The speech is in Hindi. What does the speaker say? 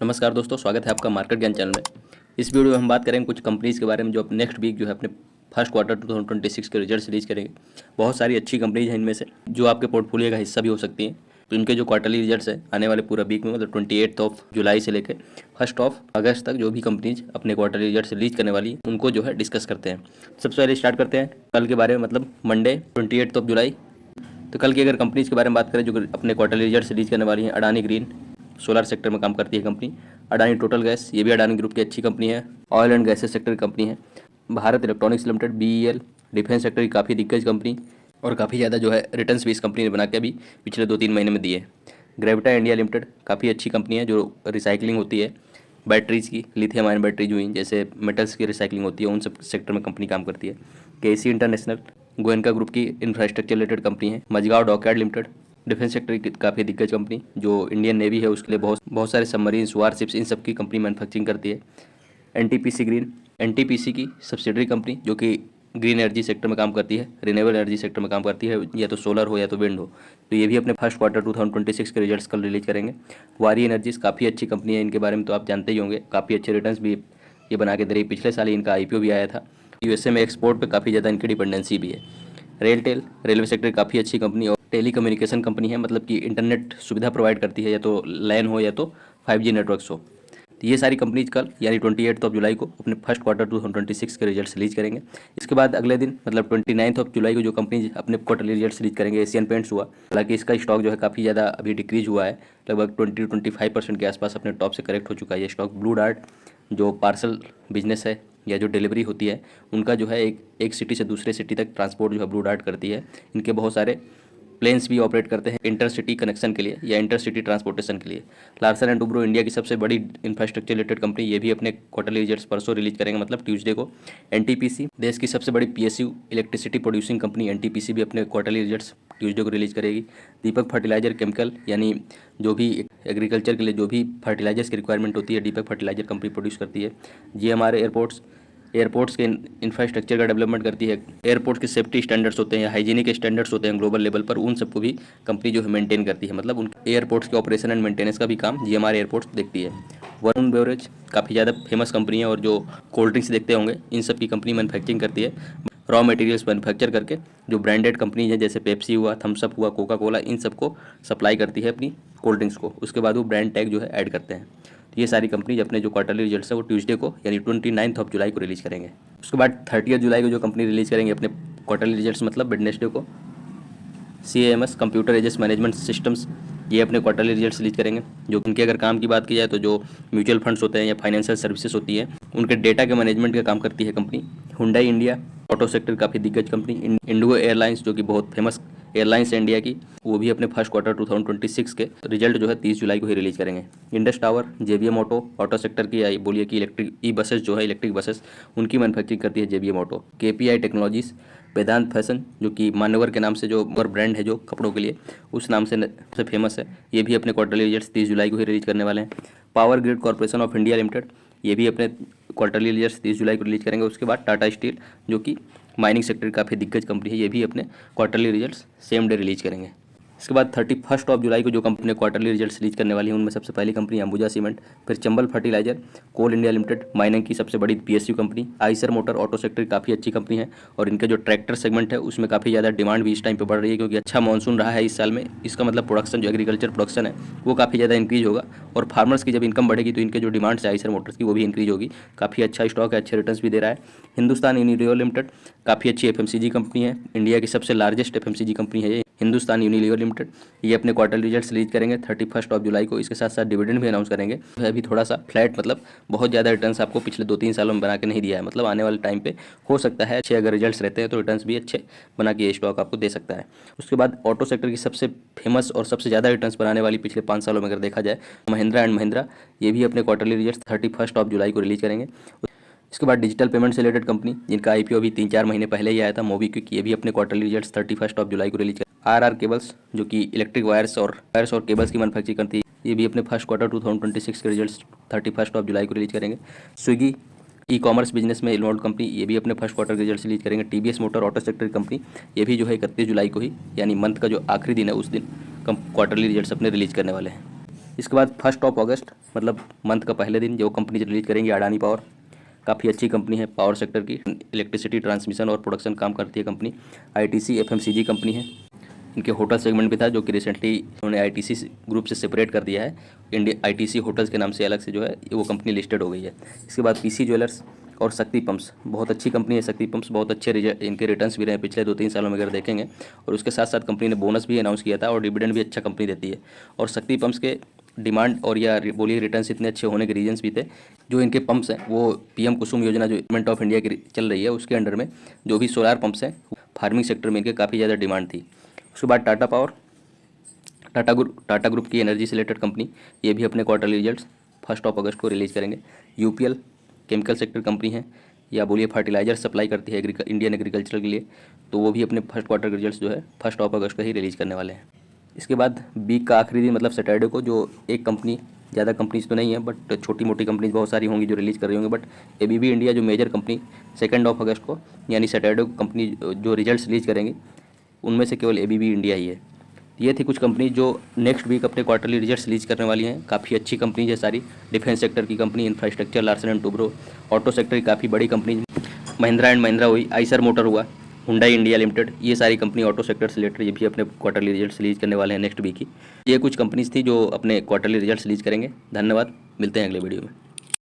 नमस्कार दोस्तों, स्वागत है आपका मार्केट ज्ञान चैनल में। इस वीडियो में हम बात करेंगे कुछ कंपनीज़ के बारे में जो नेक्स्ट वीक जो है अपने फर्स्ट क्वार्टर 2026 के रिजल्ट्स रिलीज करेंगे। बहुत सारी अच्छी कंपनीज हैं इनमें से जो आपके पोर्टफोलियो का हिस्सा भी हो सकती हैं। तो इनके जो क्वार्टरली रिजल्ट्स है आने वाले पूरा वीक में मतलब 28 जुलाई से लेकर 1 अगस्त तक जो भी कंपनीज अपने क्वार्टरली रिजल्ट्स रिलीज करने वाली है उनको जो है डिस्कस करते हैं। सबसे पहले स्टार्ट करते हैं कल के बारे में, मतलब मंडे 28 जुलाई। तो कल की अगर कंपनीज के बारे में बात करें जो अपने क्वार्टरली रिजल्ट्स रिलीज करने वाली हैं, अडानी ग्रीन सोलर सेक्टर में काम करती है कंपनी। अडानी टोटल गैस, ये भी अडानी ग्रुप की अच्छी कंपनी है। ऑयल एंड गैसेस सेक्टर की कंपनी है। Bharat electronics limited BEL defence sector की काफ़ी दिग्गज कंपनी और काफ़ी ज़्यादा जो है रिटर्न्स भी इस कंपनी ने बना के अभी पिछले 2-3 महीने में दिए। ग्रेविटा इंडिया लिमिटेड काफ़ी अच्छी कंपनी है जो रिसाइकलिंग होती है बैटरीज़ की, लिथियम आयन बैटरीज हुई जैसे मेटल्स की रिसाइकलिंग होती है, उन सब सेक्टर में कंपनी काम करती है। KC इंटरनेशनल गोयनका ग्रुप की इंफ्रास्ट्रक्चर रिलेटेड कंपनी है। Mazagon dockyard limited defence sector की काफ़ी दिग्गज कंपनी जो इंडियन नेवी है उसके लिए बहुत सारे सबमरीन्स, वारशिप्स, इन सब की कंपनी मैन्युफैक्चरिंग करती है। NTPC ग्रीन NTPC की सब्सिडरी कंपनी जो कि ग्रीन एनर्जी सेक्टर में काम करती है, रिन्यूएबल एनर्जी सेक्टर में काम करती है, या तो सोलर हो या तो विंड हो। तो ये भी अपने फर्स्ट क्वार्टर 2026 के रिजल्ट्स कल रिलीज करेंगे। वारी एनर्जीज काफ़ी अच्छी कंपनी है, इनके बारे में तो आप जानते ही होंगे, काफ़ी अच्छे रिटर्न्स भी ये बना के दे रही है। पिछले साल ही इनका IPO भी आया था। USA में एक्सपोर्ट पे काफ़ी ज़्यादा इनकी डिपेंडेंसी भी है। रेलटेल रेलवे सेक्टर काफ़ी अच्छी कंपनी और टेली कम्युनिकेशन कंपनी है, मतलब कि इंटरनेट सुविधा प्रोवाइड करती है, या तो लैन हो या तो 5G नेटवर्क्स हो। तो ये सारी कंपनीज कल यानी 28 जुलाई को अपने फर्स्ट क्वार्टर 2026 के रिजल्ट्स रिलीज करेंगे। इसके बाद अगले दिन मतलब 29 जुलाई को जो कंपनी अपने क्वार्टरली रिजल्ट्स रिलीज करेंगे, एशियन पेंट्स हुआ। हालांकि इसका स्टॉक जो है काफ़ी ज़्यादा अभी डिक्रीज हुआ है, लगभग 20-25% के आसपास अपने टॉप से करेक्ट हो चुका है ये स्टॉक। ब्लू डार्ट जो पार्सल बिजनेस है या जो डिलीवरी होती है उनका जो है एक सिटी से दूसरे सिटी तक ट्रांसपोर्ट जो है ब्लू डार्ट करती है। इनके बहुत सारे प्लेन्स भी ऑपरेट करते हैं इंटरसिटी कनेक्शन के लिए या इंटरसिटी ट्रांसपोर्टेशन के लिए। लार्सन एंड टुब्रो इंडिया की सबसे बड़ी इंफ्रास्ट्रक्चर रिलेटेड कंपनी, ये भी अपने क्वार्टरली रिजल्ट्स परसों रिलीज करेंगे, मतलब ट्यूसडे को। NTPC देश की सबसे बड़ी PSU electricity producing company NTPC भी अपने क्वार्टरली रिजल्ट्स ट्यूसडे को रिलीज करेगी। दीपक फर्टिलाइजर केमिकल यानी जो भी एग्रीकल्चर के लिए जो भी फर्टिलाइजर्स की रिक्वायरमेंट होती है, दीपक फर्टिलाइजर कंपनी प्रोड्यूस करती है। GMR एयरपोर्ट्स के इंफ्रास्ट्रक्चर का डेवलपमेंट करती है। एयरपोर्ट्स के सेफ्टी स्टैंडर्ड्स होते हैं या हाइजीनिक स्टैंडर्ड्स होते हैं ग्लोबल लेवल पर, उन सबको भी कंपनी जो है मेंटेन करती है, मतलब उन एयरपोर्ट्स के ऑपरेशन एंड मेंटेनेंस का भी काम GMR एयरपोर्ट्स देखती है। वरुण बेवरेज काफ़ी ज़्यादा फेमस कंपनी है और जो कोल्ड ड्रिंक्स देखते होंगे इन सब की कंपनी मैन्युफैक्चरिंग करती है, रॉ मटेरियल्स मैन्युफैक्चर करके जो ब्रांडेड कंपनी है जैसे पेप्सी हुआ, थम्सअप हुआ, कोका कोला, इन सबको सप्लाई करती है अपनी कोल्ड ड्रिंक्स को। उसके बाद वो ब्रांड टैग जो है ऐड करते हैं। तो ये सारी कंपनीज अपने जो क्वार्टरली रिजल्ट्स है वो ट्यूसडे को यानी 29 जुलाई को रिलीज करेंगे। उसके बाद 30 जुलाई को जो कंपनी रिलीज करेंगे अपने क्वार्टरली रिजल्ट्स, मतलब वेडनेसडे को, CAMS computer ages management systems, ये अपने क्वार्टरली रिजल्ट्स रिलीज करेंगे। जो उनके अगर काम की बात की जाए तो जो म्यूचुअल फंड्स होते हैं या फाइनेंशियल सर्विसेज होती है उनके डेटा के मैनेजमेंट का काम करती है company. Hyundai India auto sector काफ़ी दिग्गज कंपनी। इंडिगो एयरलाइंस जो कि बहुत फेमस एयरलाइंस है इंडिया की, वो भी अपने फर्स्ट क्वार्टर 2026 के रिजल्ट जो है 30 जुलाई को ही रिलीज करेंगे। Indus tower, JBM auto sector की, या बोलिए कि इलेक्ट्रिक बसेस जो है, इलेक्ट्रिक बसेस, उनकी मैन्युफैक्चरिंग करती है JBM ऑटो। KPI टेक्नोलॉजीज, वेदांत फैशन जो कि मान्यवर के नाम से जो ब्रांड है जो कपड़ों के लिए, उस नाम से फेमस है, ये भी अपने क्वार्टरली रिजल्ट्स 30 जुलाई को ही रिलीज करने वाले हैं। Power grid corporation of India limited, ये भी अपने क्वार्टरली रिजल्ट्स 30 जुलाई को रिलीज करेंगे। उसके बाद टाटा स्टील जो कि माइनिंग सेक्टर की काफ़ी दिग्गज कंपनी है, ये भी अपने quarterly results same day release करेंगे। इसके बाद 31 जुलाई को जो कंपनी क्वार्टरली रिजल्ट्स रिलीज करने वाली है उनमें सबसे पहली कंपनी अंबुजा सीमेंट, फिर चंबल फर्टिलाइजर, कोल इंडिया लिमिटेड माइनिंग की सबसे बड़ी PSU company, Eicher motor auto sector की काफ़ी अच्छी कंपनी है और इनके जो ट्रैक्टर सेगमेंट है उसमें काफ़ी ज़्यादा डिमांड भी इस टाइम पे बढ़ रही है क्योंकि अच्छा मानसून रहा है इस साल में। इसका मतलब प्रोडक्शन जो एग्रीकल्चर प्रोडक्शन है वो काफ़ी ज़्यादा इंक्रीज होगा और फार्मर्स की जब इनकम बढ़ेगी तो इनके जो डिमांड्स है आइसर मोटर्स की वो भी इंक्रीज होगी। काफ़ी अच्छा स्टॉक है, अच्छे रिटर्न्स भी दे रहा है। हिंदुस्तान यूनिलीवर लिमिटेड काफ़ी अच्छी FMCG कंपनी है, इंडिया की सबसे लार्जेस्ट FMCG कंपनी है ये हिंदुस्तान यूनिलीवर लिमिटेड। ये अपने क्वार्टर रिजल्ट्स रिलीज करेंगे 31 जुलाई को। इसके साथ साथ डिविडेंड भी अनाउंस करेंगे। अभी थोड़ा सा फ्लैट, मतलब बहुत ज़्यादा रिटर्न्स आपको पिछले 2-3 सालों में बना के नहीं दिया है, मतलब आने वाले टाइम पे हो सकता है अच्छे अगर रिजल्ट्स रहते हैं तो रिटर्न्स भी अच्छे बना के ये स्टॉक आपको दे सकता है। उसके बाद ऑटो सेक्टर की सबसे फेमस और सबसे ज़्यादा रिटर्न्स बनाने वाली पिछले 5 सालों में अगर देखा जाए, महिंद्रा एंड महिंद्रा, ये भी अपने क्वार्टरली रिजल्ट्स 31 जुलाई को रिलीज करेंगे। इसके बाद डिजिटल पेमेंट से रिलेटेड कंपनी जिनका IPO अभी 3-4 महीने पहले ही आया था, मोबीक्विक, ये भी अपने क्वार्टरली रिजल्ट्स 31 जुलाई को रिलीज करेंगे। RR केबल्स जो कि इलेक्ट्रिक वायर्स और केबल्स की मैन्युफैक्चरिंग करती है, ये भी अपने फर्स्ट क्वार्टर 2026 के रिजल्ट्स 31 जुलाई को रिलीज करेंगे। स्विगी ई-कॉमर्स बिजनेस में इन्वॉल्व कंपनी, ये भी अपने फर्स्ट क्वार्टर के रिजल्ट्स रिलीज करेंगे। TVS मोटर ऑटो सेक्टर की कंपनी, ये भी जो है 31 जुलाई को ही यानी मंथ का जो आखिरी दिन है उस दिन क्वार्टरली रिजल्ट्स अपने रिलीज करने वाले हैं। इसके बाद 1 अगस्त मतलब मंथ का पहले दिन जो कंपनी रिलीज करेंगी अडानी पावर, काफ़ी अच्छी कंपनी है पावर सेक्टर की, इलेक्ट्रिसिटी ट्रांसमिशन और प्रोडक्शन काम करती है कंपनी। आईटीसी एफएमसीजी कंपनी है, इनके होटल सेगमेंट भी था जो कि रिसेंटली उन्होंने आईटीसी ग्रुप से सेपरेट कर दिया है, इंडिया आईटीसी होटल्स के नाम से अलग से जो है वो कंपनी लिस्टेड हो गई है। इसके बाद पीसी ज्वेलर्स और शक्ति पंप्स, बहुत अच्छी कंपनी है शक्ति पंप्स, बहुत अच्छे इनके रिटर्न्स भी रहे पिछले 2-3 सालों में अगर देखेंगे, और उसके साथ साथ कंपनी ने बोनस भी अनाउंस किया था और डिविडेंड भी अच्छा कंपनी देती है। और शक्ति पंप्स के डिमांड और या बोलिए रिटर्न्स इतने अच्छे होने के रीजन्स भी थे, जो इनके पंप्स हैं वो पीएम कुसुम योजना जो गवर्नमेंट ऑफ इंडिया की चल रही है उसके अंडर में जो भी सोलार पंप्स हैं फार्मिंग सेक्टर में इनके काफ़ी ज़्यादा डिमांड थी। उसके बाद टाटा पावर, टाटा ग्रुप की एनर्जी से रिलेटेड कंपनी, ये भी अपने क्वार्टरली रिजल्ट्स 1 अगस्त को रिलीज़ करेंगे। यूपीएल केमिकल सेक्टर कंपनी है या बोलिए फर्टिलाइजर सप्लाई करती है इंडियन एग्रीकल्चर के लिए, तो वो भी अपने फर्स्ट क्वार्टर के रिजल्ट्स जो है 1 अगस्त को ही रिलीज़ करने वाले हैं। इसके बाद वीक का आखिरी दिन मतलब सैटरडे को जो एक कंपनी, ज़्यादा कंपनीज तो नहीं है बट छोटी मोटी कंपनीज बहुत सारी होंगी जो रिलीज़ कर रही होंगी, बट एबीबी इंडिया जो मेजर कंपनी 2 अगस्त को यानी सैटरडे को कंपनी जो रिजल्ट्स रिलीज़ करेंगी उनमें से केवल एबीबी इंडिया ही है। ये थी कुछ कंपनी जो नेक्स्ट वीक अपने क्वार्टरली रिजल्ट्स रिलीज करने वाली हैं। काफ़ी अच्छी कंपनी है सारी, डिफेंस सेक्टर की company, infrastructure, Larsen and Toubro, auto sector की काफ़ी बड़ी कंपनी, महिंद्रा एंड महिंद्रा हुई, आइसर मोटर हुआ, हुंडई इंडिया लिमिटेड, ये सारी कंपनी ऑटो सेक्टर से रिलेटेड ये भी अपने क्वार्टरली रिजल्ट्स रिलीज करने वाले हैं नेक्स्ट वीक ही। ये कुछ कंपनीज थी जो अपने क्वार्टरली रिजल्ट्स रिलीज करेंगे। धन्यवाद, मिलते हैं अगले वीडियो में।